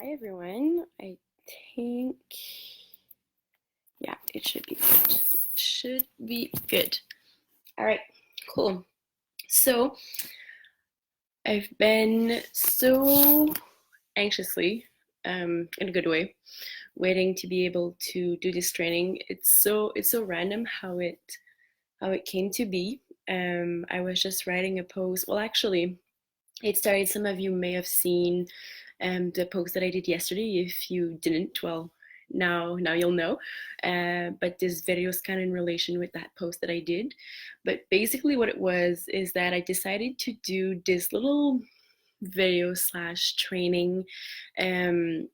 Hi everyone. I think, yeah, it should be good. It should be good. All right, cool. So I've been so anxiously, in a good way, waiting to be able to do this training. It's so random how it came to be. I was just writing a post. Well, actually, it started. Some of you may have seen the post that I did yesterday. If you didn't, well, now you'll know. But this video is kind of in relation with that post that I did. But basically, what it was is that I decided to do this little video slash training um,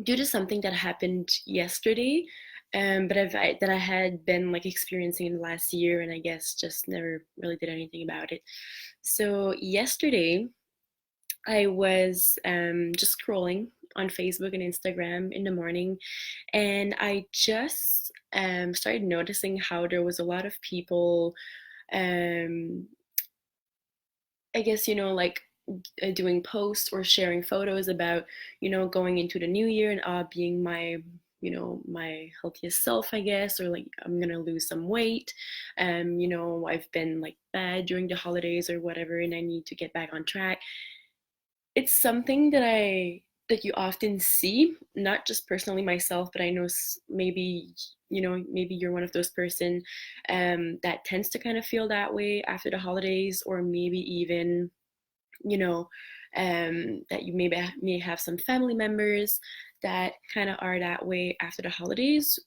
due to something that happened yesterday. That I had been like experiencing in the last year, and I guess just never really did anything about it. So yesterday, I was just scrolling on Facebook and Instagram in the morning, and I just started noticing how there was a lot of people, um, I guess, like doing posts or sharing photos about, going into the new year and being my healthiest self, I guess, or like I'm gonna lose some weight. I've been like bad during the holidays or whatever, and I need to get back on track. It's something that you often see, not just personally myself, but I know maybe you're one of those person that tends to kind of feel that way after the holidays, or maybe even you know that you may have some family members that kind of are that way after the holidays,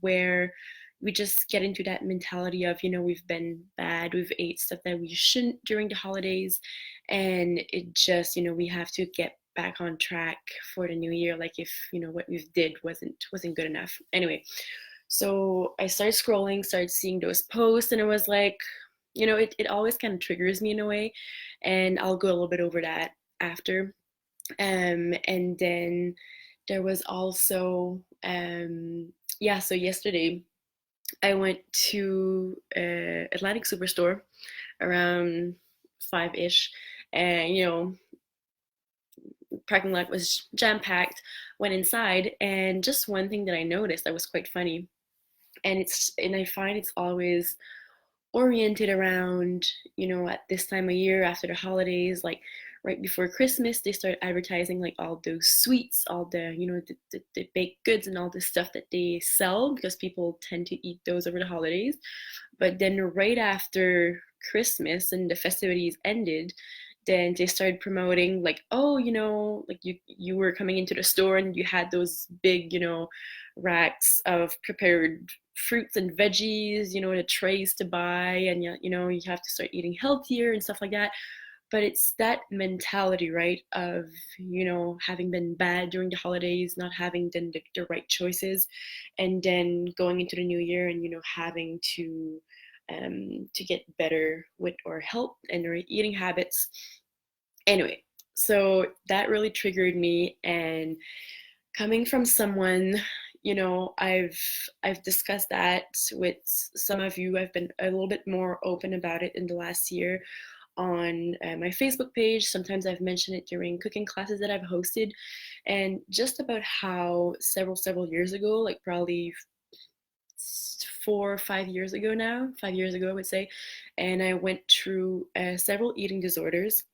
where we just get into that mentality of, we've been bad, we've ate stuff that we shouldn't during the holidays, and it just, we have to get back on track for the new year, like if what we did wasn't good enough. Anyway, so I started scrolling, started seeing those posts, and it was like, it always kind of triggers me in a way, and I'll go a little bit over that after. And then there was also, yeah, so yesterday I went to Atlantic Superstore around 5-ish, and parking lot was jam packed. Went inside, and just one thing that I noticed that was quite funny, and I find it's always oriented around, at this time of year after the holidays, like right before Christmas, they start advertising like all those sweets, all the, the baked goods and all the stuff that they sell, because people tend to eat those over the holidays. But then right after Christmas and the festivities ended, then they started promoting like, oh, like you were coming into the store and you had those big, racks of prepared fruits and veggies, the trays to buy, and you have to start eating healthier and stuff like that. But it's that mentality, right, of having been bad during the holidays, not having done the right choices, and then going into the new year and having to get better with our health and our eating habits. Anyway, so that really triggered me, and coming from someone, I've discussed that with some of you. I've been a little bit more open about it in the last year on my Facebook page. Sometimes I've mentioned it during cooking classes that I've hosted, and just about how several years ago, like probably 4 or 5 years ago now, 5 years ago I would say, and I went through several eating disorders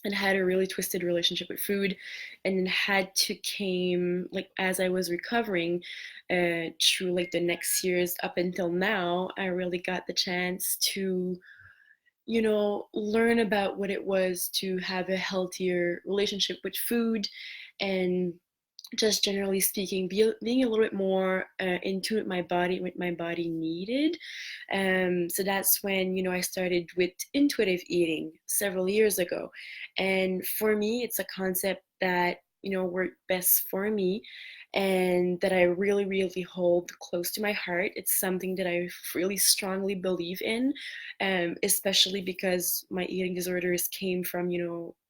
and had a really twisted relationship with food, and then had to came, like, as I was recovering through like the next years up until now, I really got the chance to learn about what it was to have a healthier relationship with food, and just generally speaking, being a little bit more in tune with my body, what my body needed. So that's when, I started with intuitive eating several years ago. And for me, it's a concept that, worked best for me, and that I really, really hold close to my heart. It's something that I really strongly believe in, especially because my eating disorders came from,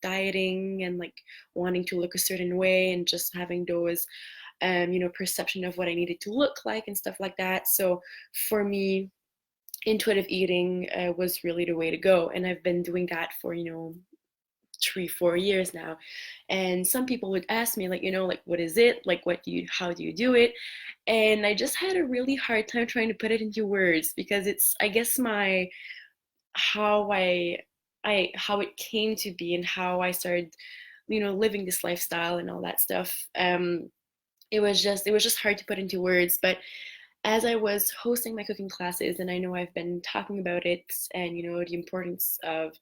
dieting and like wanting to look a certain way, and just having those perception of what I needed to look like and stuff like that. So for me, intuitive eating was really the way to go, and I've been doing that for 3-4 years now. And some people would ask me, like, like, what is it, like, how do you do it? And I just had a really hard time trying to put it into words, because it's, I guess, my how how it came to be, and how I started, living this lifestyle and all that stuff. It was just hard to put into words. But as I was hosting my cooking classes, and I know I've been talking about it, and the importance of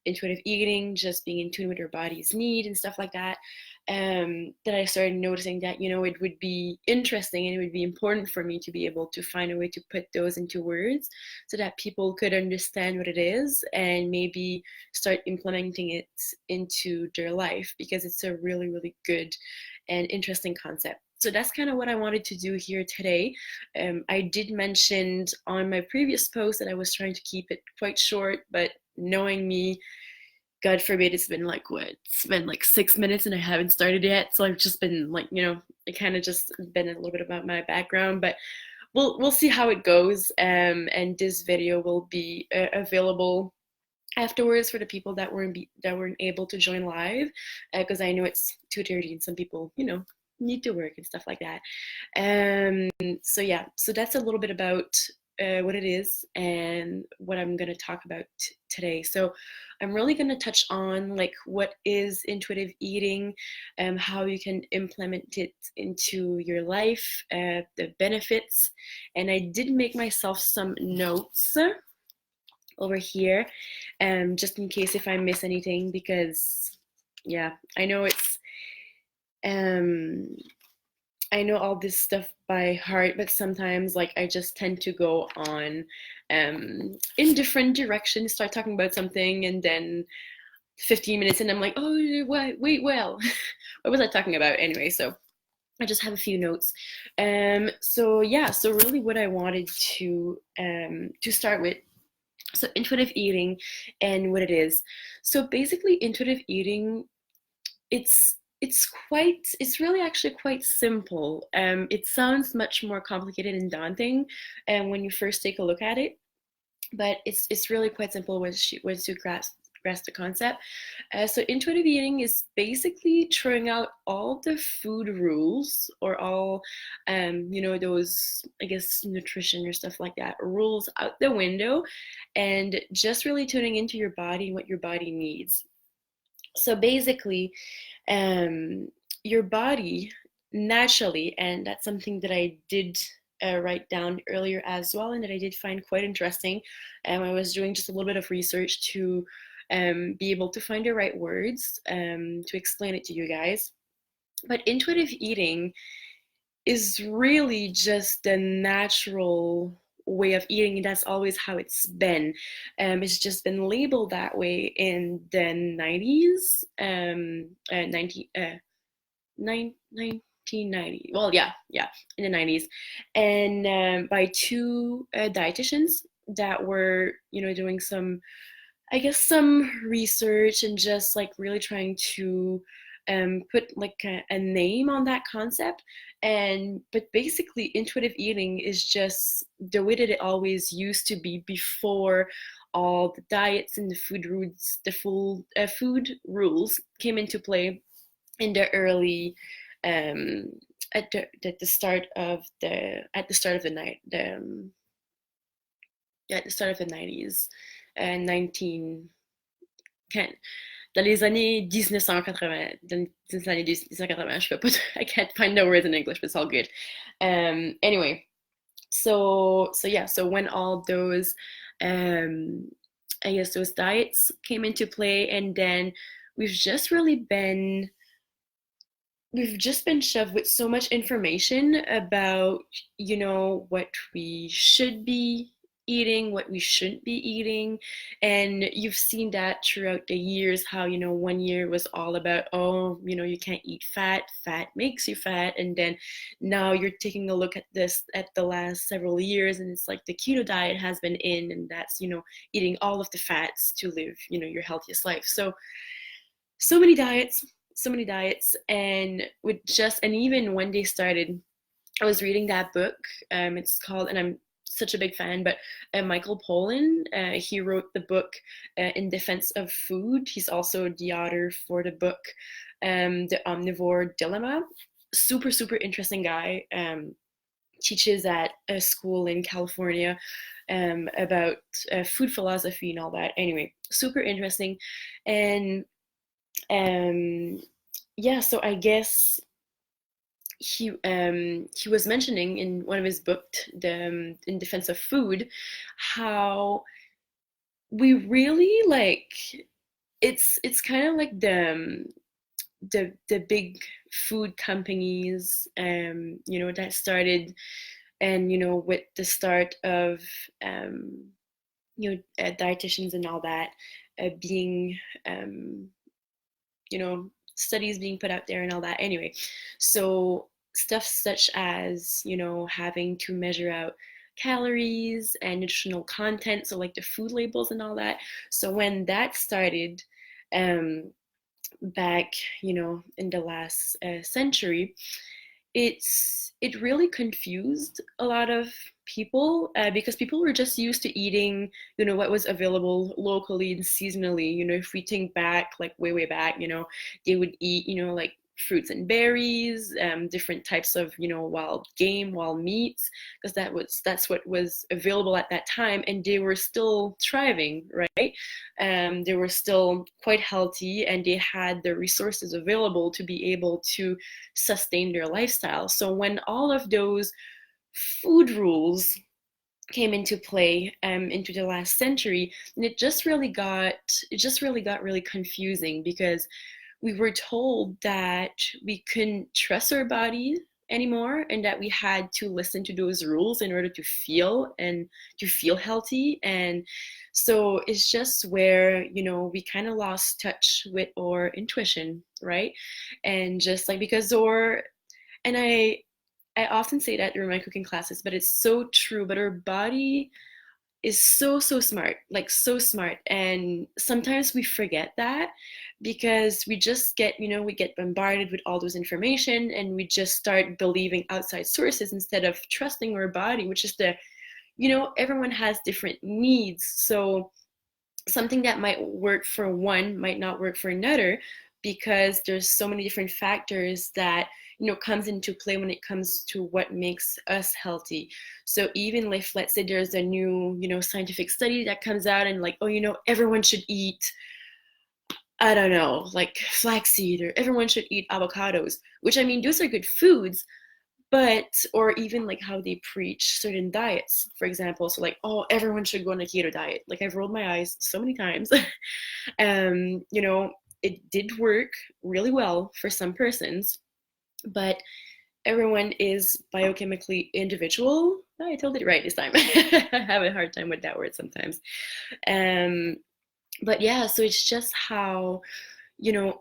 intuitive eating, just being in tune with your body's need and stuff like that, that I started noticing that it would be interesting and it would be important for me to be able to find a way to put those into words, so that people could understand what it is and maybe start implementing it into their life, because it's a really, really good and interesting concept. So that's kind of what I wanted to do here today. I did mention on my previous post that I was trying to keep it quite short, but knowing me, God forbid, it's been like what? It's been like 6 minutes and I haven't started yet. So I've just been like, it kind of just been a little bit about my background, but we'll see how it goes. And this video will be available afterwards for the people that weren't able to join live, because I know it's 2:30 and some people, need to work and stuff like that. So yeah, so that's a little bit about what it is and what I'm going to talk about today. So I'm really going to touch on like what is intuitive eating, how you can implement it into your life, the benefits, and I did make myself some notes over here, just in case if I miss anything, because yeah, um, I know all this stuff by heart, but sometimes like I just tend to go on in different directions, start talking about something, and then 15 minutes and I'm like, oh, wait, well, what was I talking about anyway? So I just have a few notes. So yeah, so really what I wanted to start with, so intuitive eating and what it is. So basically intuitive eating, it's really actually quite simple. It sounds much more complicated and daunting when you first take a look at it, but it's really quite simple once you grasp the concept. So intuitive eating is basically throwing out all the food rules, or all those, I guess, nutrition or stuff like that rules out the window, and just really tuning into your body and what your body needs. So basically, your body naturally, and that's something that I did write down earlier as well, and that I did find quite interesting. I was doing just a little bit of research to be able to find the right words to explain it to you guys. But intuitive eating is really just the natural way of eating, and that's always how it's been. It's just been labeled that way in the 90s, 1990. Well, yeah, in the 90s, and by two dietitians that were, doing some, I guess, some research and just like really trying to put like a name on that concept. But basically, intuitive eating is just the way that it always used to be before all the diets and the food rules came into play in the early at the start of the night the yeah, at the start of the 90s, 19 dans les années 1980, dans les années 1980, je peux pas, I can't find no words in English, but it's all good. Anyway, so yeah, so when all those, I guess, those diets came into play, and then we've just really been we've just been shoved with so much information about, what we should be eating, what we shouldn't be eating. And you've seen that throughout the years, how, one year was all about, oh, you can't eat fat makes you fat. And then now you're taking a look at this at the last several years, and it's like the keto diet has been in, and that's, eating all of the fats to live, your healthiest life. So many diets, and even when they started, I was reading that book. It's called, and I'm such a big fan, but Michael Pollan, he wrote the book In Defense of Food. He's also the author for the book The Omnivore Dilemma. Super, super interesting guy. Teaches at a school in California about food philosophy and all that. Anyway, super interesting. And yeah, so I guess he was mentioning in one of his books, In Defense of Food, how we really like it's kind of like the big food companies, that started, and with the start of dietitians and all that being studies being put out there and all that. Anyway, so stuff such as having to measure out calories and nutritional content, so like the food labels and all that. So when that started, um back in the last century, it really confused a lot of people, because people were just used to eating what was available locally and seasonally. If we think back, like way back, they would eat like fruits and berries, different types of wild game, wild meats, because that's what was available at that time, and they were still thriving, right? They were still quite healthy, and they had the resources available to be able to sustain their lifestyle. So when all of those food rules came into play into the last century, and it just really got really confusing, because we were told that we couldn't trust our body anymore, and that we had to listen to those rules in order to feel healthy. And so it's just where we kind of lost touch with our intuition, right? And just like, because our and I often say that during my cooking classes, but it's so true. But our body is so smart, like so smart. And sometimes we forget that, because we just get bombarded with all those information, and we just start believing outside sources instead of trusting our body, which is everyone has different needs. So something that might work for one might not work for another, because there's so many different factors that comes into play when it comes to what makes us healthy. So even if, let's say, there's a new scientific study that comes out, and like, oh, everyone should eat, I don't know, like flaxseed, or everyone should eat avocados, which, I mean, those are good foods, but, or even like how they preach certain diets, for example. So like, oh, everyone should go on a keto diet. Like, I've rolled my eyes so many times. It did work really well for some persons, but everyone is biochemically individual. I told it right this time. I have a hard time with that word sometimes. Um, but yeah, so it's just how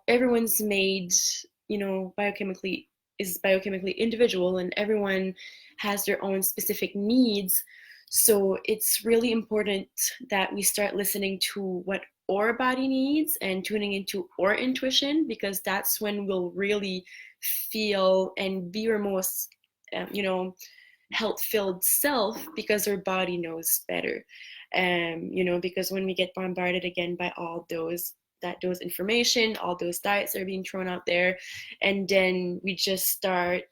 everyone's made, biochemically is biochemically individual, and everyone has their own specific needs. So it's really important that we start listening to what our body needs and tuning into our intuition, because that's when we'll really feel and be our most health filled self, because our body knows better. Because when we get bombarded again by all those information, all those diets that are being thrown out there, and then we just start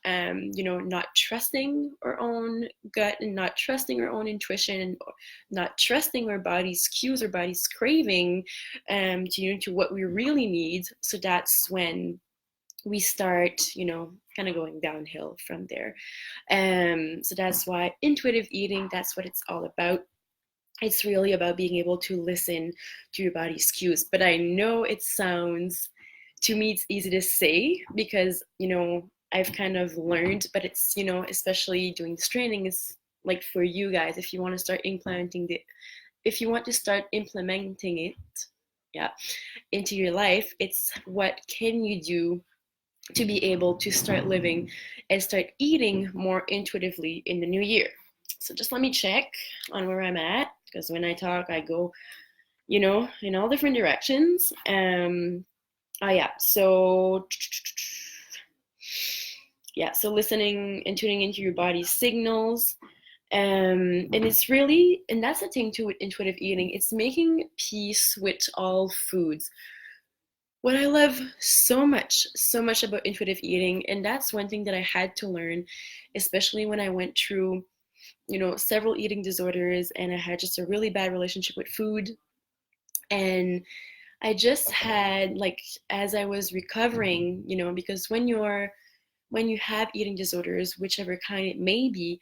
not trusting our own gut, and not trusting our own intuition, and not trusting our body's cues, our body's craving, to what we really need. So that's when we start kind of going downhill from there. So that's why intuitive eating, that's what it's all about. It's really about being able to listen to your body's cues. But I know it sounds, to me, it's easy to say, because I've kind of learned, but it's especially doing this training, is like, for you guys, if you want to start implementing it, yeah, into your life, it's what can you do to be able to start living and start eating more intuitively in the new year. So just let me check on where I'm at, because when I talk, I go, in all different directions. Yeah. So listening and tuning into your body's signals, And it's really, and that's the thing too with intuitive eating, it's making peace with all foods. What I love so much about intuitive eating, and that's one thing that I had to learn, especially when I went through, several eating disorders and I had just a really bad relationship with food. And I just had like, as I was recovering, because when you have eating disorders, whichever kind it may be,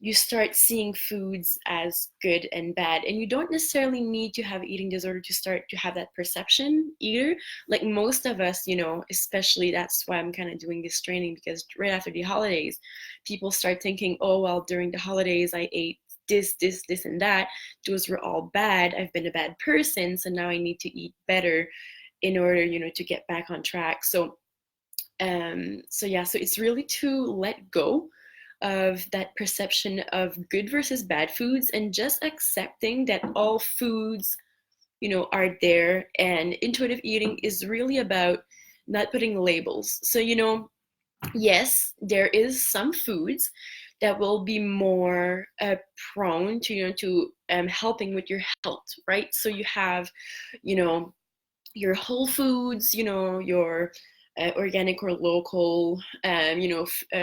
you start seeing foods as good and bad. And you don't necessarily need to have eating disorder to start to have that perception either. Like most of us, especially that's why I'm kind of doing this training, because right after the holidays, people start thinking, oh, well, during the holidays, I ate this, and that. Those were all bad. I've been a bad person. So now I need to eat better in order, to get back on track. So yeah, so it's really to let go of that perception of good versus bad foods and just accepting that all foods, are there. And intuitive eating is really about not putting labels. So, yes, there is some foods that will be more prone to, helping with your health, right? So you have, you know, your whole foods, your organic or local,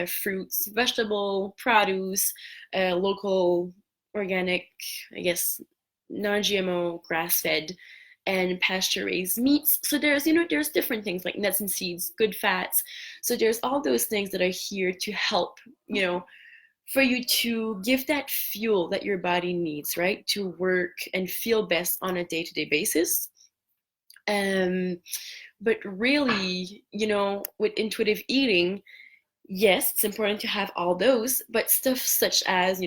fruits, vegetable, produce, local, organic, I guess, non-GMO, grass-fed, and pasture-raised meats. So there's different things like nuts and seeds, good fats. So there's all those things that are here to help, for you to give that fuel that your body needs, right, to work and feel best on a day-to-day basis. Um, but really, with intuitive eating, yes, it's important to have all those, but stuff such as,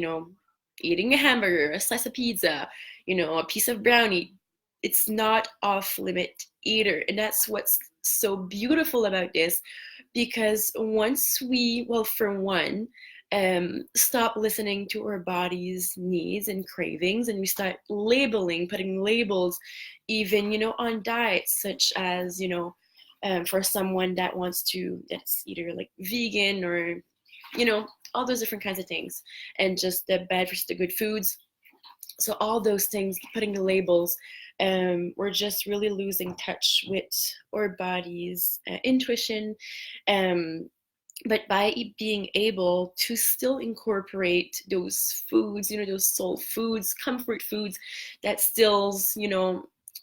eating a hamburger, a slice of pizza, a piece of brownie, it's not off limit either. And that's what's so beautiful about this, because once we, well, for one, stop listening to our body's needs and cravings, and we start labeling, putting labels, even, on diets, such as, for someone that wants to, that's either like vegan or, all those different kinds of things, and just the bad versus the good foods. So all those things, putting the labels, we're just really losing touch with our body's intuition. But by being able to still incorporate those foods, those soul foods, comfort foods that still,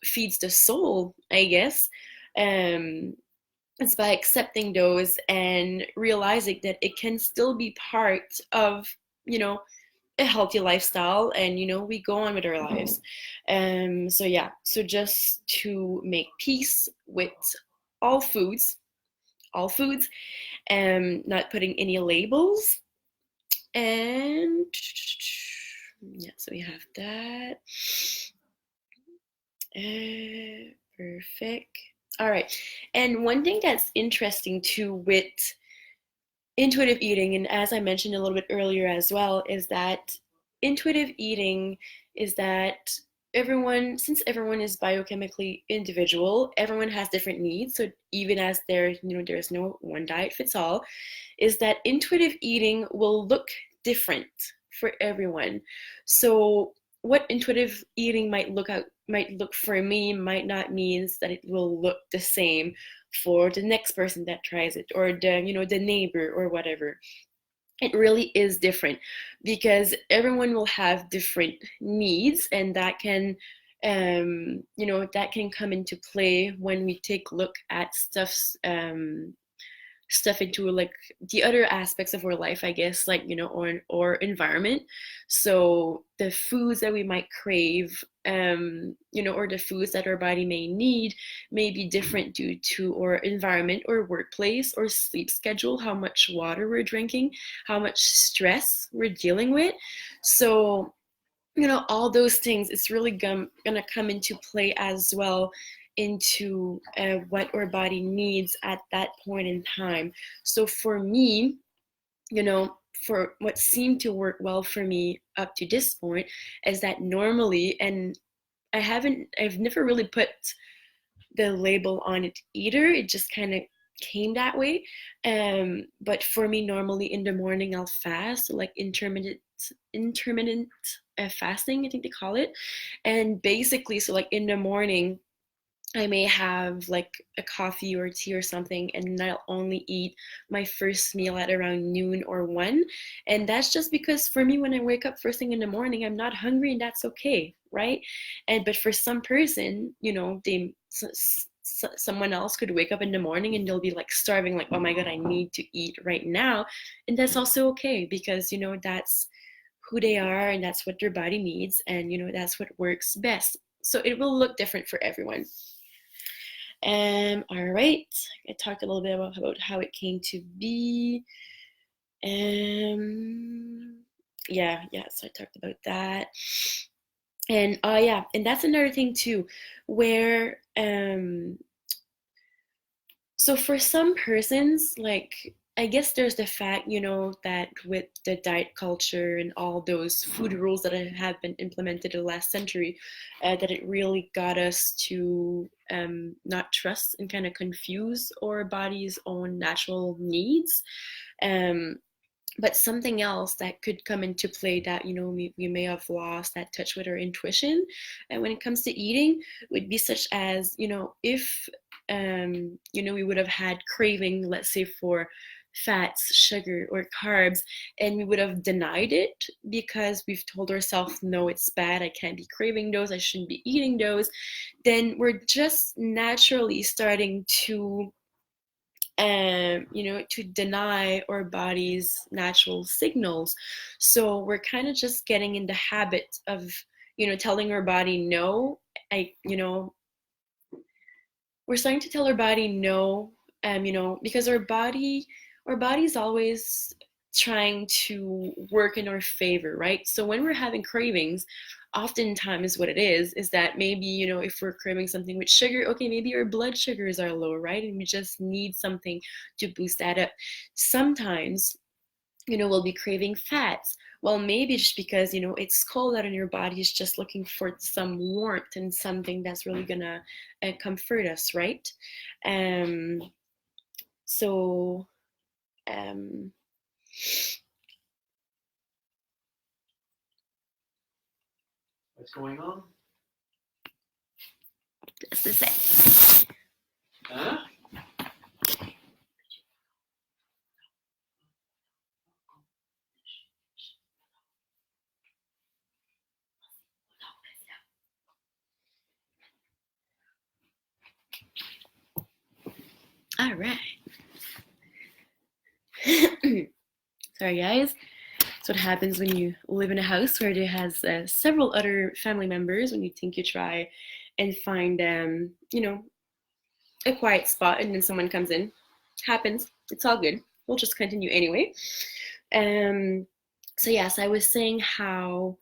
feeds the soul, I guess. It's by accepting those and realizing that it can still be part of, a healthy lifestyle, and we go on with our lives. So yeah, so just to make peace with all foods, all foods, not putting any labels. And yeah, so we have that. Perfect. All right. And one thing that's interesting too with intuitive eating, and as I mentioned a little bit earlier as well, is that intuitive eating is that since everyone is biochemically individual, everyone has different needs. So even as there's no one diet fits all, is that intuitive eating will look different for everyone. So what intuitive eating might look for me might not means that it will look the same for the next person that tries it, or the neighbor or whatever. It really is different, because everyone will have different needs, and that can come into play when we take a look at stuff into like the other aspects of our life, I guess, like, or environment. So the foods that we might crave, or the foods that our body may need, may be different due to our environment or workplace or sleep schedule, how much water we're drinking, how much stress we're dealing with. So all those things, it's really gonna come into play as well, into what our body needs at that point in time. So for me, for what seemed to work well for me up to this point, is that normally, and I've never really put the label on it either, it just kind of came that way. But for me, normally in the morning I'll fast, like intermittent intermittent fasting, I think they call it. And basically, so like in the morning, I may have like a coffee or tea or something, and I'll only eat my first meal at around noon or 1. And that's just because for me, when I wake up first thing in the morning, I'm not hungry, and that's okay, right? And but for some person, someone else could wake up in the morning and they'll be like starving, like, oh my God, I need to eat right now. And that's also okay because, that's who they are and that's what their body needs. And, that's what works best. So it will look different for everyone. All right, I talked a little bit about how it came to be. Yeah, so I talked about that. And yeah, and that's another thing too, where so for some persons, like I guess there's the fact, that with the diet culture and all those food rules that have been implemented in the last century, that it really got us to not trust and kind of confuse our body's own natural needs. Um, but something else that could come into play that we may have lost that touch with our intuition and when it comes to eating would be such as if we would have had craving, let's say, for fats, sugar, or carbs, and we would have denied it because we've told ourselves, no, it's bad, I can't be craving those, I shouldn't be eating those. Then we're just naturally starting to to deny our body's natural signals. So we're kind of just getting in the habit of, telling our body no. We're starting to tell our body no, because our body's always trying to work in our favor, right? So when we're having cravings, oftentimes what it is that maybe, if we're craving something with sugar, okay, maybe our blood sugars are low, right? And we just need something to boost that up. Sometimes, we'll be craving fats. Well, maybe just because, it's cold out and your body is just looking for some warmth and something that's really gonna comfort us, right? Um, so, um, What's going on? this is it. Huh? All right. Sorry, guys. That's what happens when you live in a house where there has several other family members. When you think you try and find, a quiet spot, and then someone comes in. Happens. It's all good. We'll just continue anyway. So yes, I was saying how,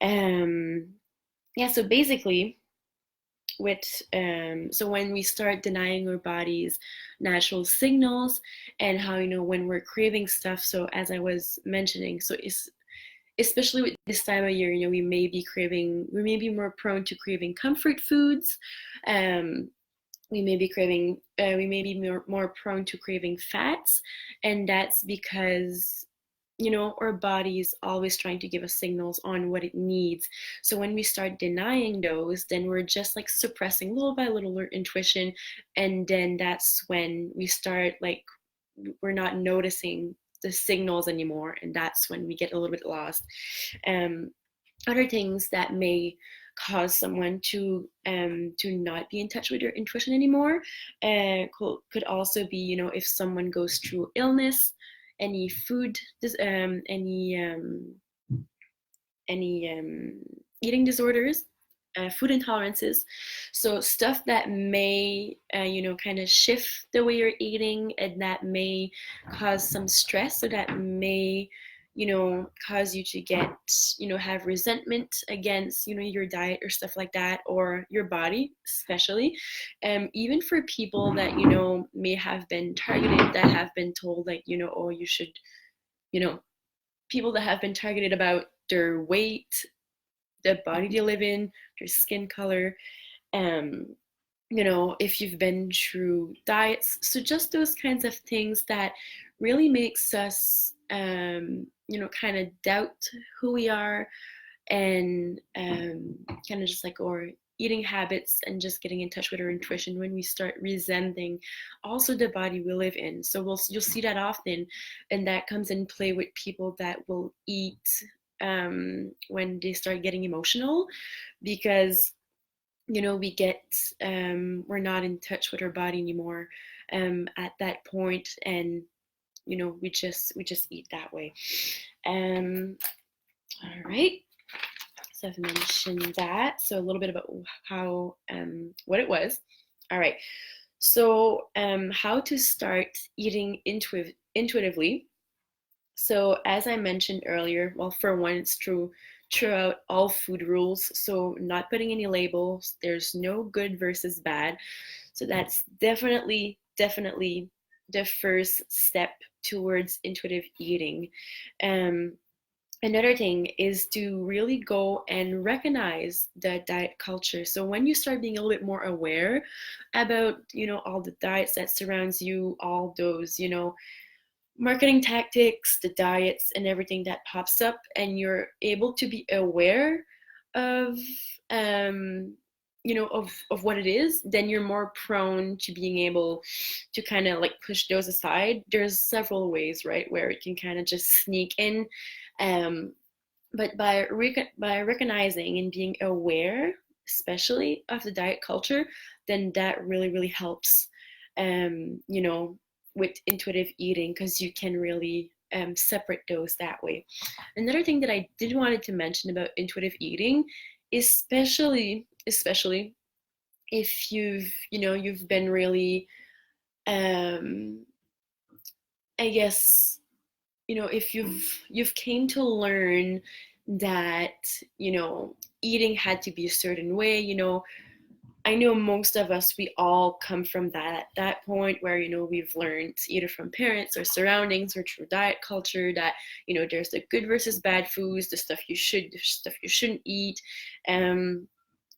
yeah. So basically, so when we start denying our body's natural signals and how when we're craving stuff, so as I was mentioning, so it's especially with this time of year, we may be more prone to craving comfort foods. We may be more prone to craving fats, and that's because our body is always trying to give us signals on what it needs. So when we start denying those, then we're just like suppressing little by little our intuition, and then that's when we start like we're not noticing the signals anymore, and that's when we get a little bit lost. Other things that may cause someone to not be in touch with your intuition anymore could also be if someone goes through illness, any food, any eating disorders, food intolerances. So stuff that may, kind of shift the way you're eating, and that may cause some stress, or that may, cause you to get, have resentment against, your diet or stuff like that, or your body, especially. Even for people that, may have been targeted, that have been told, like, oh, you should, people that have been targeted about their weight, the body they live in, their skin color, um, if you've been through diets. So just those kinds of things that really makes us kind of doubt who we are, and kind of just like our eating habits, and just getting in touch with our intuition when we start resenting also the body we live in. So you'll see that often, and that comes in play with people that will eat when they start getting emotional, because we get we're not in touch with our body anymore at that point, and we just eat that way. um all right, so I've mentioned that. So a little bit about how what it was. All right. So how to start eating intuitively. So as I mentioned earlier, well, for one, it's true throughout all food rules. So not putting any labels. There's no good versus bad. So that's definitely the first step towards intuitive eating. Um, Another thing is to really go and recognize the diet culture. So when you start being a little bit more aware about, all the diets that surrounds you, all those, marketing tactics, the diets and everything that pops up, and you're able to be aware of, of what it is, then you're more prone to being able to kind of like push those aside. There's several ways, right, where it can kind of just sneak in. um, but by recognizing and being aware, especially of the diet culture, then that really helps, um, you know, with intuitive eating, because you can really separate those that way. Another thing that I did wanted to mention about intuitive eating, especially if you've been really, um, I guess, if you've came to learn that eating had to be a certain way. I know most of us, we all come from that point where we've learned either from parents or surroundings or through diet culture that there's the good versus bad foods, the stuff you shouldn't eat, um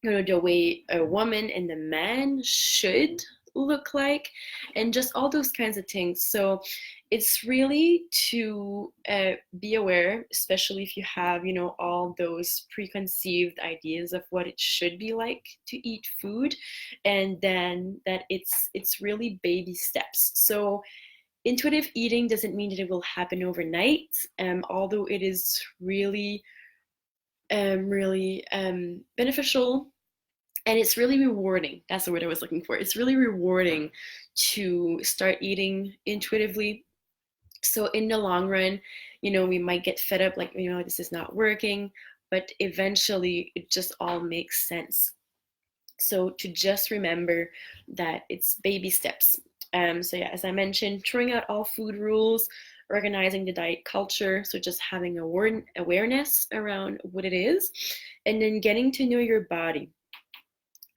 the way a woman and a man should look like, and just all those kinds of things. So it's really to be aware, especially if you have, all those preconceived ideas of what it should be like to eat food, and then that it's really baby steps. So intuitive eating doesn't mean that it will happen overnight, although it is really beneficial, and it's really rewarding. That's the word I was looking for. It's really rewarding to start eating intuitively. So in the long run, we might get fed up, like, this is not working, but eventually it just all makes sense. So to just remember that it's baby steps. So yeah, as I mentioned, throwing out all food rules, organizing the diet culture, so just having awareness around what it is, and then getting to know your body.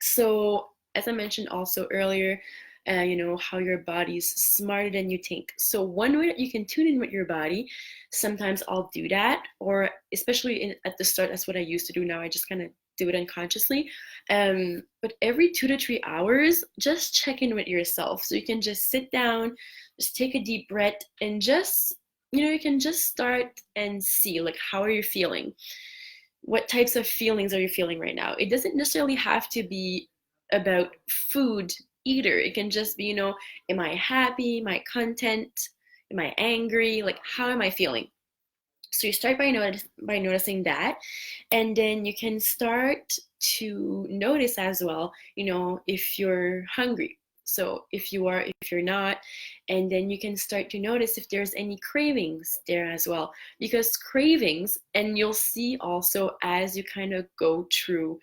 So, as I mentioned also earlier, how your body's smarter than you think. So, one way that you can tune in with your body, sometimes I'll do that, or especially at the start, that's what I used to do. Now I just kind of do it unconsciously. But every 2 to 3 hours, just check in with yourself. So, you can just sit down, just take a deep breath, and just, you can just start and see, like, how are you feeling? What types of feelings are you feeling right now? It doesn't necessarily have to be about food either. It can just be, am I happy? Am I content? Am I angry? Like, how am I feeling? So you start by noticing that, and then you can start to notice as well, if you're hungry. So if you are, if you're not, and then you can start to notice if there's any cravings there as well. Because cravings, and you'll see also as you kind of go through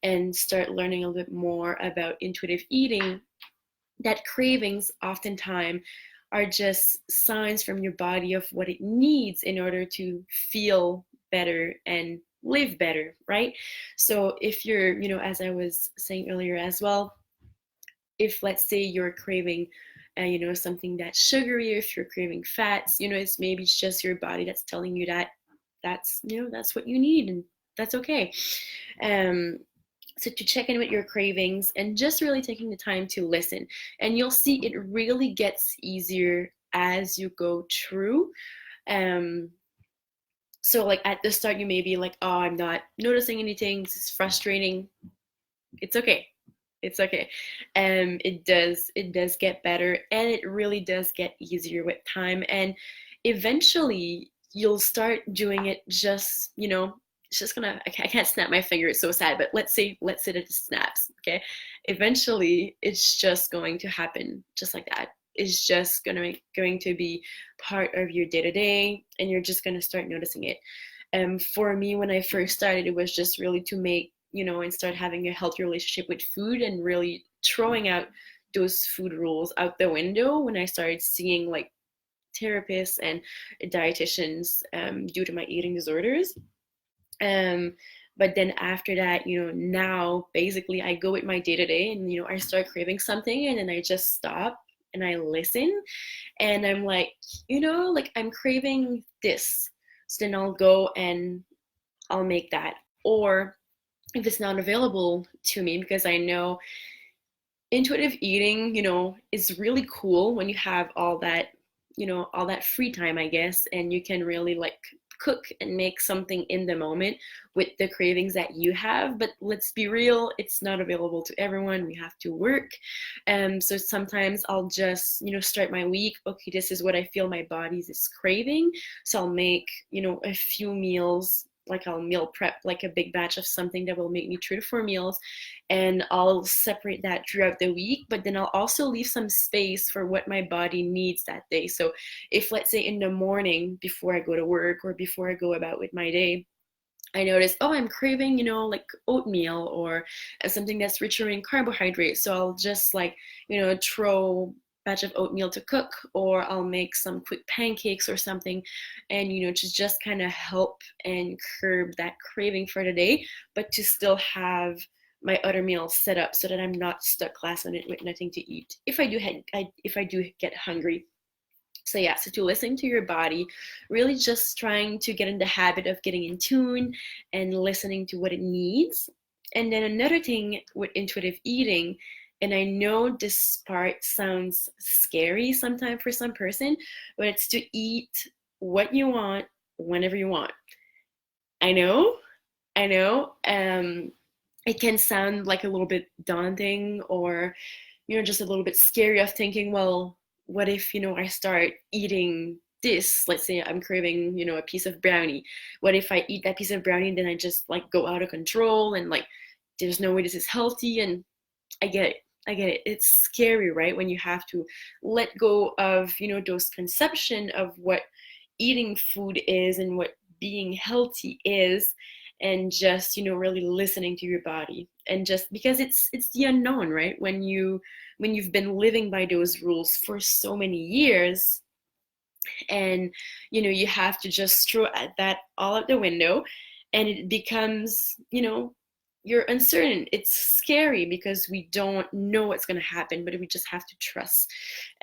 and start learning a little bit more about intuitive eating, that cravings oftentimes are just signs from your body of what it needs in order to feel better and live better, right? So if you're, as I was saying earlier as well, if let's say you're craving something that's sugary, if you're craving fats, it's just your body that's telling you that that's what you need, and that's okay. um so to check in with your cravings and just really taking the time to listen, and you'll see it really gets easier as you go through. Um, so like at the start, you may be like, oh, I'm not noticing anything. This is frustrating. It's okay. It's okay. It does get better, and it really does get easier with time. And eventually you'll start doing it just, it's just gonna, I can't snap my finger, it's so sad, but let's say that it snaps, okay? Eventually it's just going to happen just like that. It's just going to be part of your day to day, and you're just gonna start noticing it. For me, when I first started, it was just really to make, and start having a healthy relationship with food, and really throwing out those food rules out the window when I started seeing like therapists and dietitians, due to my eating disorders. Um, but then after that, now basically I go with my day to day, and I start craving something, and then I just stop and I listen, and I'm like, like I'm craving this. So then I'll go and I'll make that. Or if it's not available to me, because I know intuitive eating, is really cool when you have all that free time, I guess, and you can really like cook and make something in the moment with the cravings that you have. But let's be real, it's not available to everyone. We have to work. So sometimes I'll just, start my week. Okay, this is what I feel my body is craving. So I'll make, a few meals, like I'll meal prep like a big batch of something that will make me 3 to 4 meals, and I'll separate that throughout the week. But then I'll also leave some space for what my body needs that day. So if, let's say, in the morning before I go to work or before I go about with my day, I notice, oh, I'm craving, like oatmeal or something that's richer in carbohydrates. So I'll just like, throw a batch of oatmeal to cook, or I'll make some quick pancakes or something, and, to just kind of help and curb that craving for the day, but to still have my other meals set up so that I'm not stuck last minute with nothing to eat if I do get hungry. So yeah, so to listen to your body, really just trying to get in the habit of getting in tune and listening to what it needs. And then another thing with intuitive eating, and I know this part sounds scary sometimes for some person, but it's to eat what you want whenever you want. I know, I know. It can sound like a little bit daunting, or just a little bit scary of thinking, well, what if I start eating this? Let's say I'm craving a piece of brownie. What if I eat that piece of brownie and then I just like go out of control, and like there's no way this is healthy? And I get it, it's scary, right, when you have to let go of those conception of what eating food is and what being healthy is, and just really listening to your body. And just because it's the unknown, right, when you've been living by those rules for so many years, and you have to just throw that all out the window, and it becomes, you're uncertain. It's scary because we don't know what's going to happen, but we just have to trust.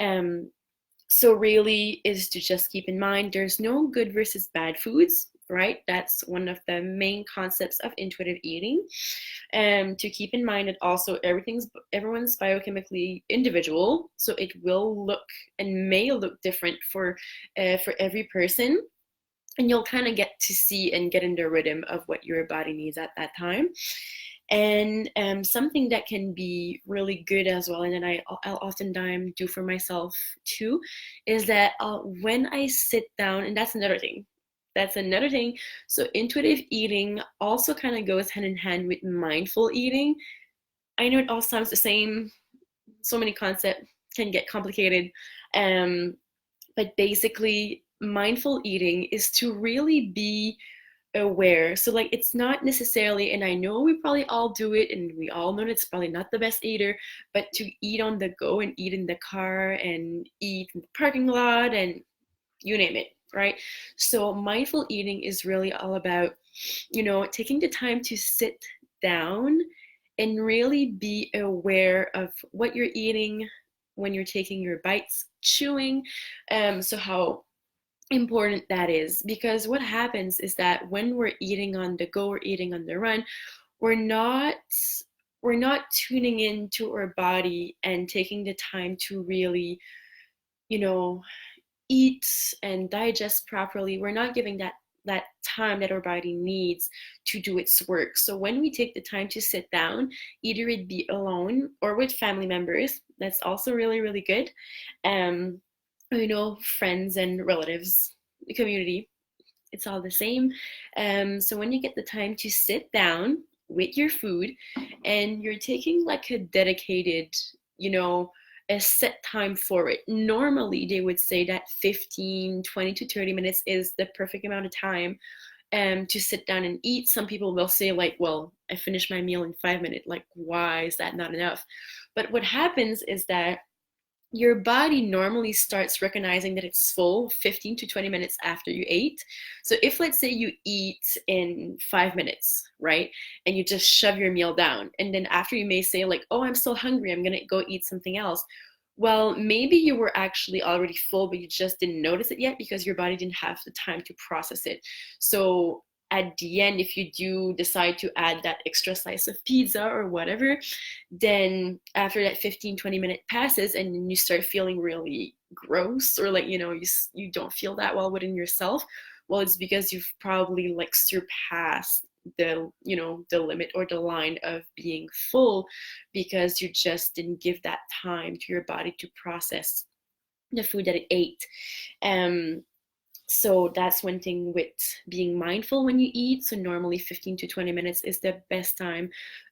um so really is to just keep in mind there's no good versus bad foods, right? That's one of the main concepts of intuitive eating. To keep in mind that also everyone's biochemically individual, so it will look and may look different for every person, and you'll kind of get to see and get in the rhythm of what your body needs at that time. And something that can be really good as well, and then I'll oftentimes do for myself too, is that when I sit down, and that's another thing. That's another thing. So intuitive eating also kind of goes hand in hand with mindful eating. I know it all sounds the same. So many concepts can get complicated. Um, but basically, mindful eating is to really be aware. So like it's not necessarily, and I know we probably all do it, and we all know it's probably not the best either, but to eat on the go and eat in the car and eat in the parking lot and you name it, right? So mindful eating is really all about, taking the time to sit down and really be aware of what you're eating when you're taking your bites, chewing. So how important that is, because what happens is that when we're eating on the go or eating on the run, we're not we're not tuning into our body and taking the time to really, you know eat and digest properly, we're not giving that time that our body needs to do its work. So when we take the time to sit down, either it be alone or with family members, that's also really, really good. Um, friends and relatives, the community, it's all the same. So when you get the time to sit down with your food and you're taking like a dedicated, you know, a set time for it. Normally, they would say that 15, 20 to 30 minutes is the perfect amount of time to sit down and eat. Some people will say, like, well, I finished my meal in 5 minutes. Like, why is that not enough? But what happens is that your body normally starts recognizing that it's full 15 to 20 minutes after you ate. So if, let's say, you eat in 5 minutes, right, and you just shove your meal down, and then after you may say, like, oh, I'm still hungry, I'm gonna go eat something else. Well, maybe you were actually already full, but you just didn't notice it yet because your body didn't have the time to process it. So at the end, if you do decide to add that extra slice of pizza or whatever, then after that 15-20 minute passes and you start feeling really gross, or like, you don't feel that well within yourself, well, it's because you've probably like surpassed the limit or the line of being full, because you just didn't give that time to your body to process the food that it ate. So that's one thing with being mindful when you eat. So normally 15 to 20 minutes is the best time,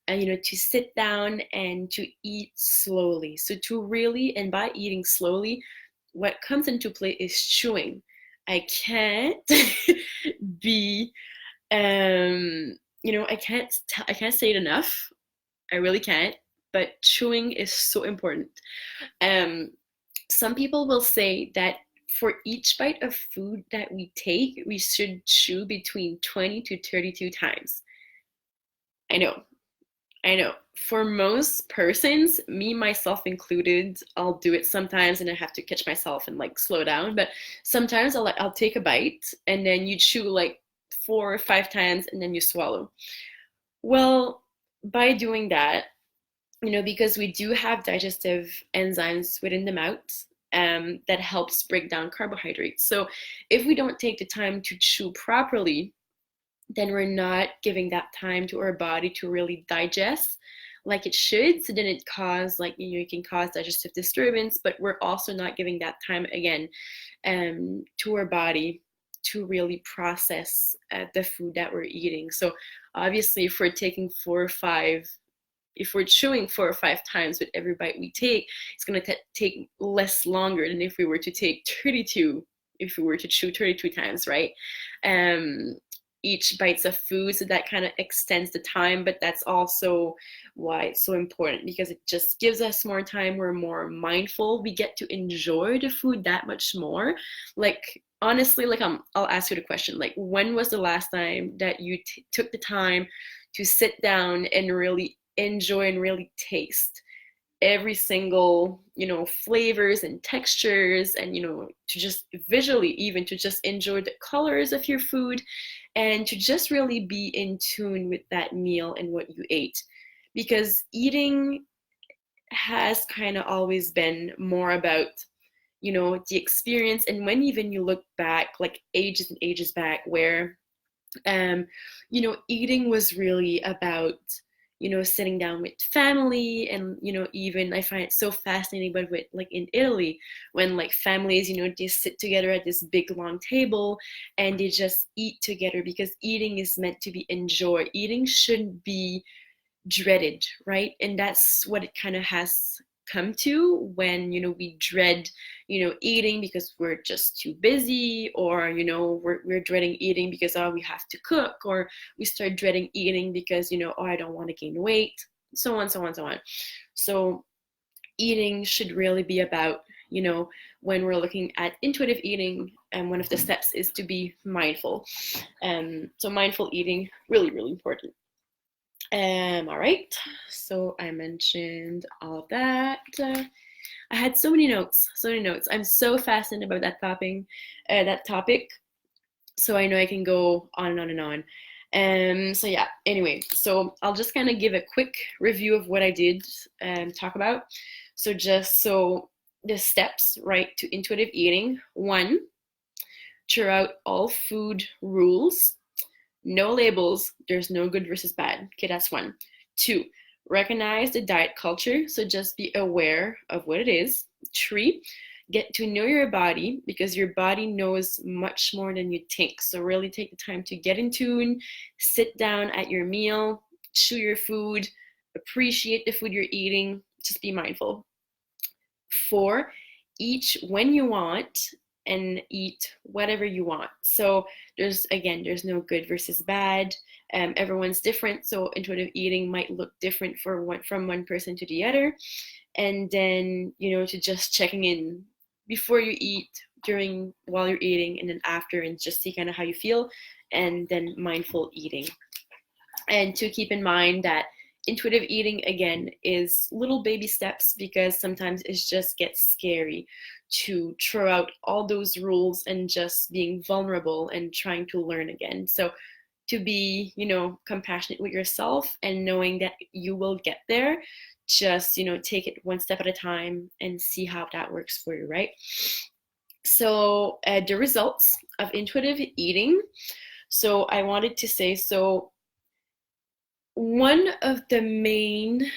to sit down and to eat slowly. So to really, and by eating slowly, what comes into play is chewing. I can't be, I can't say it enough. I really can't. But chewing is so important. Um, some people will say that for each bite of food that we take, we should chew between 20 to 32 times. I know, I know. For most persons, me, myself included, I'll do it sometimes and I have to catch myself and like slow down. But sometimes I'll take a bite and then you chew like 4 or 5 times and then you swallow. Well, by doing that, because we do have digestive enzymes within the mouth, that helps break down carbohydrates. So if we don't take the time to chew properly, then we're not giving that time to our body to really digest like it should. So then it cause like, it can cause digestive disturbance, but we're also not giving that time again, to our body to really process the food that we're eating. So obviously, if we're chewing 4 or 5 times with every bite we take, it's going to take less longer than if we were to take 32, if we were to chew 32 times, right? Each bite's of food, so that kind of extends the time, but that's also why it's so important, because it just gives us more time. We're more mindful. We get to enjoy the food that much more. Like, honestly, like, I'll ask you the question, like, when was the last time that you took the time to sit down and really enjoy and really taste every single, flavors and textures, and, to just visually, even to just enjoy the colors of your food, and to just really be in tune with that meal and what you ate. Because eating has kind of always been more about, the experience. And when even you look back, like ages and ages back, where eating was really about, sitting down with family. And, even I find it so fascinating, but with like in Italy, when like families, they sit together at this big long table and they just eat together, because eating is meant to be enjoyed. Eating shouldn't be dreaded, right? And that's what it kind of has come to when, we dread, eating because we're just too busy, or, we're dreading eating because, oh, we have to cook, or we start dreading eating because, oh, I don't want to gain weight, so on, so on, so on. So eating should really be about, when we're looking at intuitive eating, and one of the steps is to be mindful. So mindful eating, really, really important. All right, so I mentioned all of that. I had so many notes, so many notes. I'm so fascinated about that topic. So I know I can go on and on and on. So yeah, anyway, so I'll just kind of give a quick review of what I did talk about. So just so the steps, right, to intuitive eating. One, throw out all food rules. No labels. There's no good versus bad. Okay, that's one. Two, recognize the diet culture. So just be aware of what it is. Three, get to know your body because your body knows much more than you think. So really take the time to get in tune, sit down at your meal, chew your food, appreciate the food you're eating. Just be mindful. Four, eat when you want and eat whatever you want. So there's no good versus bad. Everyone's different, so intuitive eating might look different from one person to the other. And then to just checking in before you eat, during, while you're eating, and then after, and just see kind of how you feel, and then mindful eating. And to keep in mind that intuitive eating, again, is little baby steps because sometimes it just gets scary to throw out all those rules and just being vulnerable and trying to learn again. So to be, compassionate with yourself and knowing that you will get there, just, take it one step at a time and see how that works for you, right? So the results of intuitive eating. So I wanted to say, so one of the main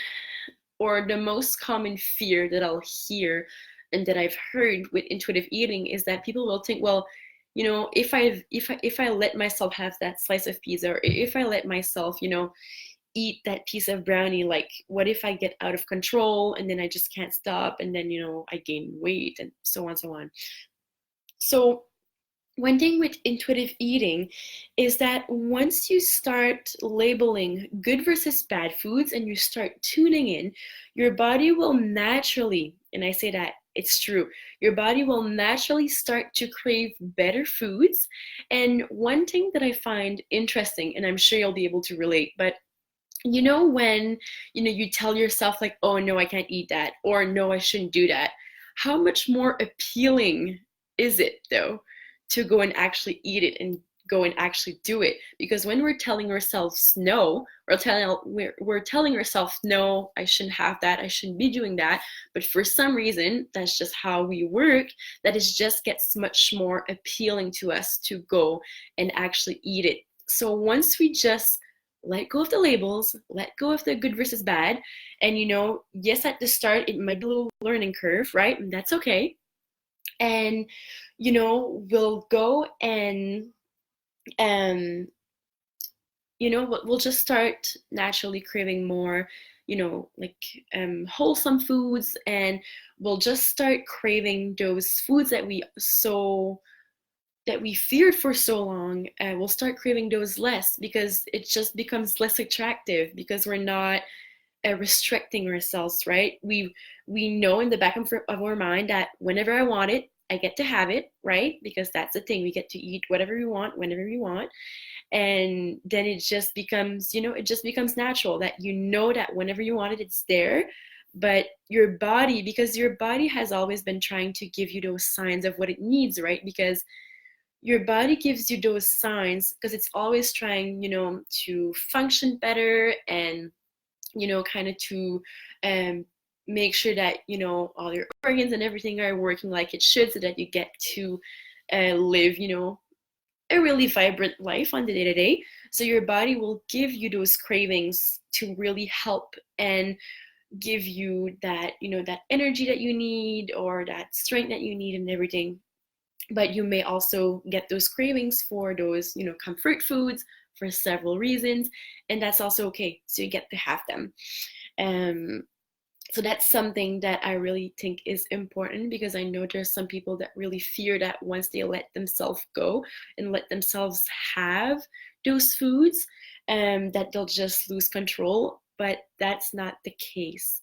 or the most common fear that I'll hear and that I've heard with intuitive eating is that people will think, well, if I let myself have that slice of pizza, or if I let myself, eat that piece of brownie, like what if I get out of control and then I just can't stop, and then I gain weight, and so on and so on. So one thing with intuitive eating is that once you start labeling good versus bad foods and you start tuning in, your body will naturally, and I say that it's true, your body will naturally start to crave better foods. And one thing that I find interesting, and I'm sure you'll be able to relate, but when you tell yourself like, oh no, I can't eat that, or no, I shouldn't do that, how much more appealing is it though to go and actually eat it and go and actually do it? Because when we're telling ourselves no, we're telling ourselves, no, I shouldn't have that, I shouldn't be doing that, but for some reason that's just how we work, that it just gets much more appealing to us to go and actually eat it. So once we just let go of the labels, let go of the good versus bad, and yes, at the start it might be a little learning curve, right? And that's okay. And we'll go and we'll just start naturally craving more, like wholesome foods, and we'll just start craving those foods that we feared for so long. We'll start craving those less because it just becomes less attractive because we're not restricting ourselves, right? We know in the back of our mind that whenever I want it, I get to have it, right? Because that's the thing, we get to eat whatever we want whenever we want. And then it just becomes, natural that that whenever you want it, it's there. But your body, because your body has always been trying to give you those signs of what it needs, right? Because your body gives you those signs because it's always trying, to function better, and kind of to make sure that all your organs and everything are working like it should, so that you get to live a really vibrant life on the day-to-day. So your body will give you those cravings to really help and give you that that energy that you need, or that strength that you need, and everything. But you may also get those cravings for those comfort foods for several reasons, and that's also okay, so you get to have them. So that's something that I really think is important, because I know there's some people that really fear that once they let themselves go and let themselves have those foods, that they'll just lose control. But that's not the case,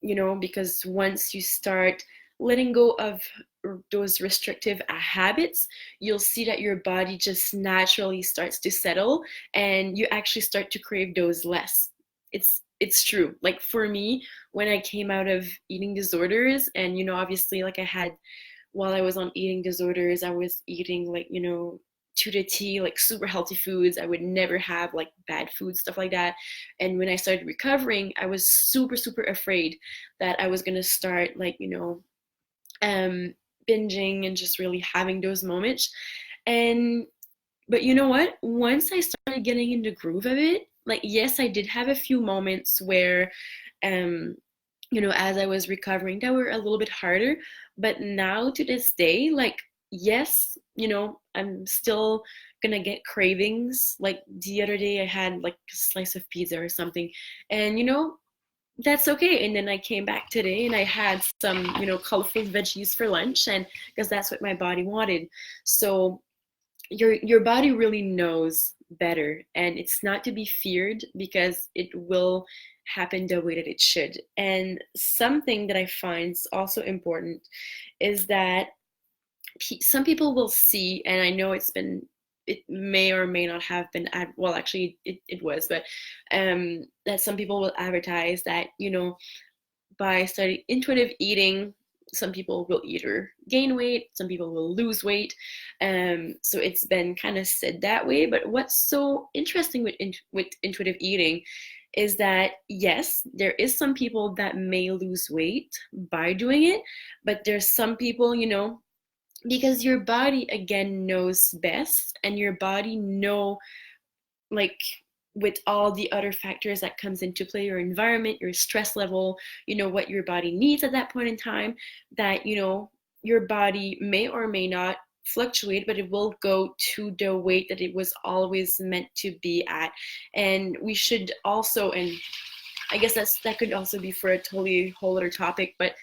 because once you start letting go of those restrictive habits, you'll see that your body just naturally starts to settle, and you actually start to crave those less. It's true. Like for me, when I came out of eating disorders, and obviously, like I had, while I was on eating disorders, I was eating like to the T, like super healthy foods. I would never have like bad food, stuff like that. And when I started recovering, I was super, super afraid that I was gonna start like, um, binging and just really having those moments. And but you know what? Once I started getting in the groove of it, like yes, I did have a few moments where um as I was recovering that were a little bit harder, but now to this day, like yes, I'm still gonna get cravings. Like the other day I had like a slice of pizza or something, and that's okay. And then I came back today and I had some, colorful veggies for lunch, and because that's what my body wanted. So your body really knows better, and it's not to be feared because it will happen the way that it should. And something that I find is also important is that some people will see, and I know it may or may not have been well, actually it was, but that some people will advertise that by studying intuitive eating, some people will either gain weight, some people will lose weight. So it's been kind of said that way. But what's so interesting with intuitive eating is that yes, there is some people that may lose weight by doing it, but there's some people, because your body again knows best, and your body know, like, with all the other factors that comes into play, your environment, your stress level, what your body needs at that point in time, that your body may or may not fluctuate, but it will go to the weight that it was always meant to be at. And we should also, and I guess that could also be for a totally whole other topic, but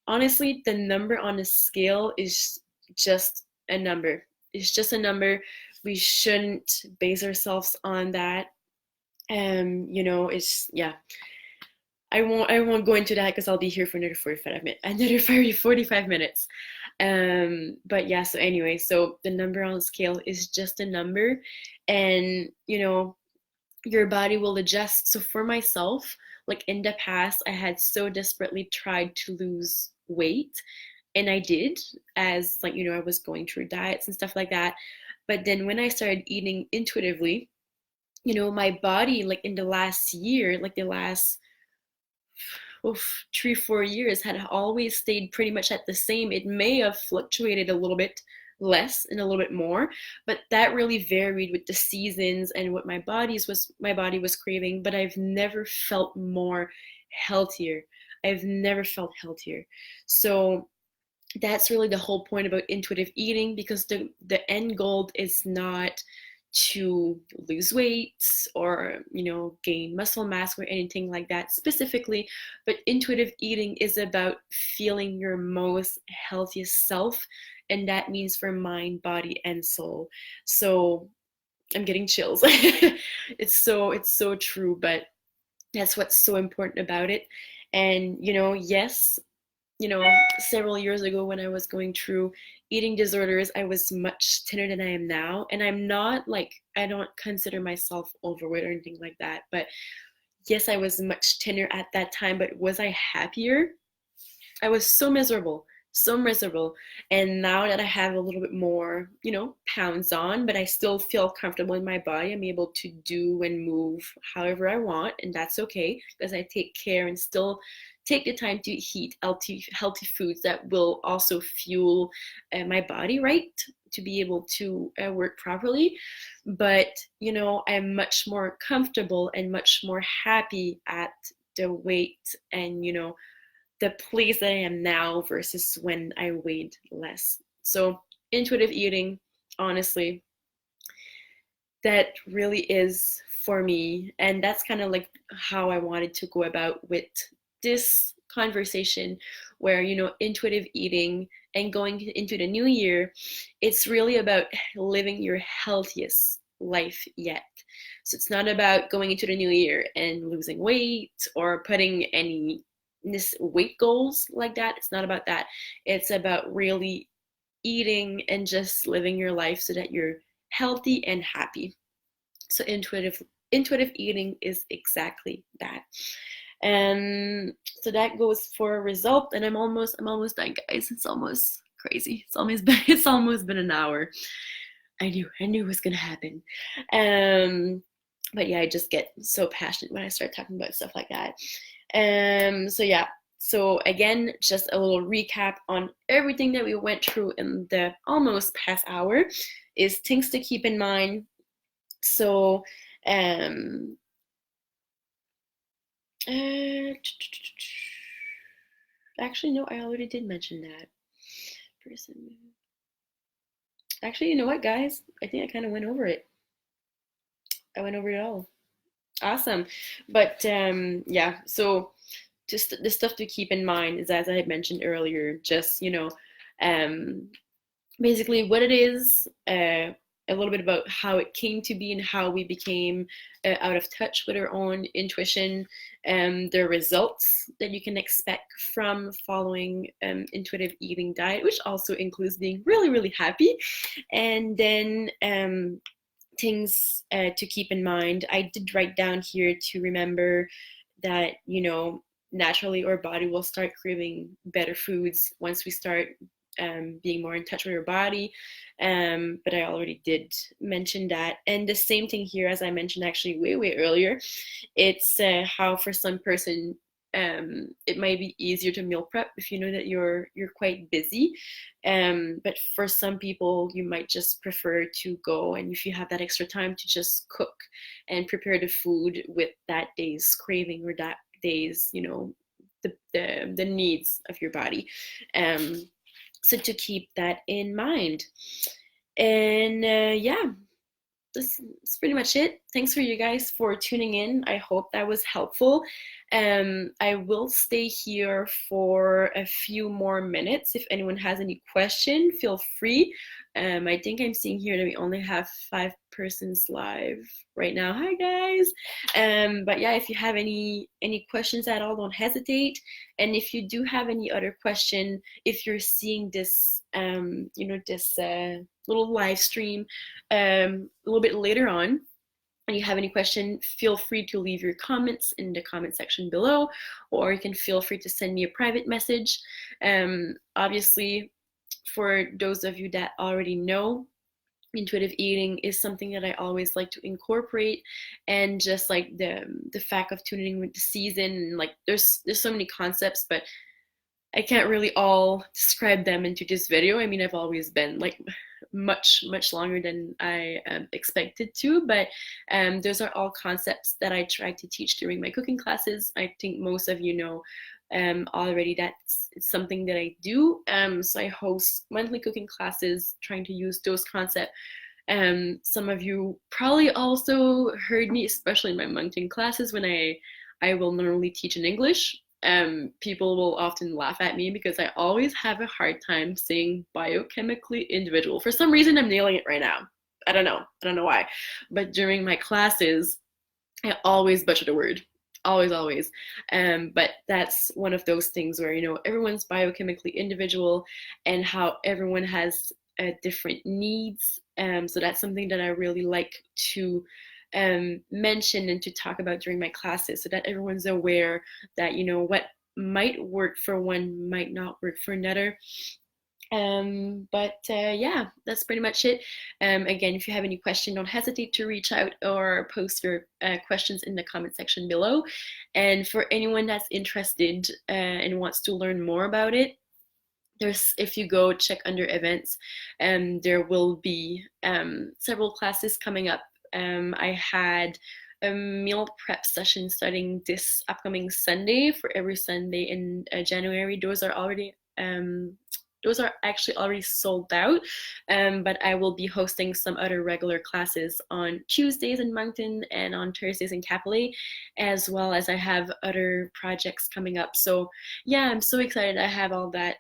honestly, the number on the scale is just a number. It's just a number. We shouldn't base ourselves on that. It's, yeah. I won't go into that because I'll be here for another 45 minutes. But yeah, so anyway, so the number on the scale is just a number, and your body will adjust. So for myself, like in the past, I had so desperately tried to lose weight, and I did, as like, I was going through diets and stuff like that. But then when I started eating intuitively, my body, like in the last year, like the last 3 4 years, had always stayed pretty much at the same. It may have fluctuated a little bit less and a little bit more, but that really varied with the seasons and what my body was craving. But I've never felt more healthier. I've never felt healthier. So that's really the whole point about intuitive eating, because the end goal is not to lose weight or gain muscle mass or anything like that specifically, but intuitive eating is about feeling your most healthiest self, and that means for mind, body, and soul. So I'm getting chills. It's so true, but that's what's so important about it. And yes, several years ago when I was going through eating disorders, I was much thinner than I am now. And I'm not like, I don't consider myself overweight or anything like that. But yes, I was much thinner at that time. But was I happier? I was so miserable, so miserable. And now that I have a little bit more, pounds on, but I still feel comfortable in my body, I'm able to do and move however I want. And that's okay because I take care and still take the time to eat healthy foods that will also fuel my body, right? To be able to work properly. But, I'm much more comfortable and much more happy at the weight and, the place that I am now versus when I weighed less. So intuitive eating, honestly, that really is for me. And that's kind of like how I wanted to go about with this conversation, where, intuitive eating and going into the new year, it's really about living your healthiest life yet. So it's not about going into the new year and losing weight or putting any this weight goals like that. It's not about that. It's about really eating and just living your life so that you're healthy and happy. So intuitive eating is exactly that. And so that goes for a result. And I'm almost done, guys. It's almost crazy. It's almost been an hour. I knew it was gonna happen. Um, but yeah, I just get so passionate when I start talking about stuff like that. So yeah. So again, just a little recap on everything that we went through in the almost past hour is things to keep in mind. So um uh, actually no, I already did mention that. Person. Actually, you know what, guys? I think I kind of went over it. I went over it all. Awesome. But yeah, so just the stuff to keep in mind is, as I had mentioned earlier, just, um, basically what it is, a little bit about how it came to be and how we became out of touch with our own intuition, the results that you can expect from following intuitive eating diet, which also includes being really, really happy. And then things to keep in mind. I did write down here to remember that, naturally our body will start craving better foods once we start being more in touch with our body. But I already did mention that. And the same thing here, as I mentioned actually way, way earlier, it's how for some person it might be easier to meal prep if you know that you're quite busy. But for some people, you might just prefer to go, and if you have that extra time, to just cook and prepare the food with that day's craving or that day's, the needs of your body. So to keep that in mind. And yeah, this is pretty much it. Thanks for you guys for tuning in. I hope that was helpful. I will stay here for a few more minutes. If anyone has any question, feel free. I think I'm seeing here that we only have 5 persons live right now. Hi guys. But yeah, if you have any questions at all, don't hesitate. And if you do have any other question, if you're seeing this, this little live stream a little bit later on, and you have any question, feel free to leave your comments in the comment section below, or you can feel free to send me a private message. Obviously, for those of you that already know, intuitive eating is something that I always like to incorporate, and just like the fact of tuning with the season, and like there's so many concepts, but I can't really all describe them into this video. I mean, I've always been like much, much longer than I expected to, but those are all concepts that I try to teach during my cooking classes. I think most of you know already that's something that I do. So I host monthly cooking classes trying to use those concepts. Some of you probably also heard me, especially in my mountain classes, when I will normally teach in English. People will often laugh at me because I always have a hard time saying biochemically individual. For some reason, I'm nailing it right now. I don't know. I don't know why. But during my classes, I always butcher the word. Always, always. But that's one of those things where, everyone's biochemically individual, and how everyone has different needs. So that's something that I really like to mention and to talk about during my classes, so that everyone's aware that, what might work for one might not work for another. But yeah, that's pretty much it. Again, if you have any question, don't hesitate to reach out or post your questions in the comment section below. And for anyone that's interested and wants to learn more about it, if you go check under events, there will be several classes coming up. I had a meal prep session starting this upcoming Sunday for every Sunday in January. Those are actually already sold out, but I will be hosting some other regular classes on Tuesdays in Moncton and on Thursdays in Capelé, as well as I have other projects coming up. So yeah, I'm so excited I have all that,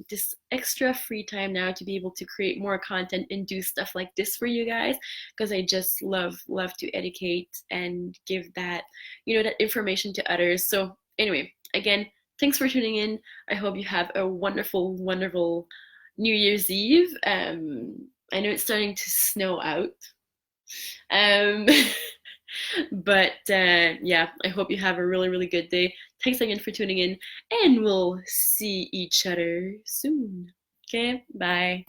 this extra free time now to be able to create more content and do stuff like this for you guys, because I just love to educate and give that, that information to others. So anyway, again, thanks for tuning in. I hope you have a wonderful, wonderful New Year's Eve. I know it's starting to snow out. Um, but yeah, I hope you have a really, really good day. Thanks again for tuning in, and we'll see each other soon. Okay, bye.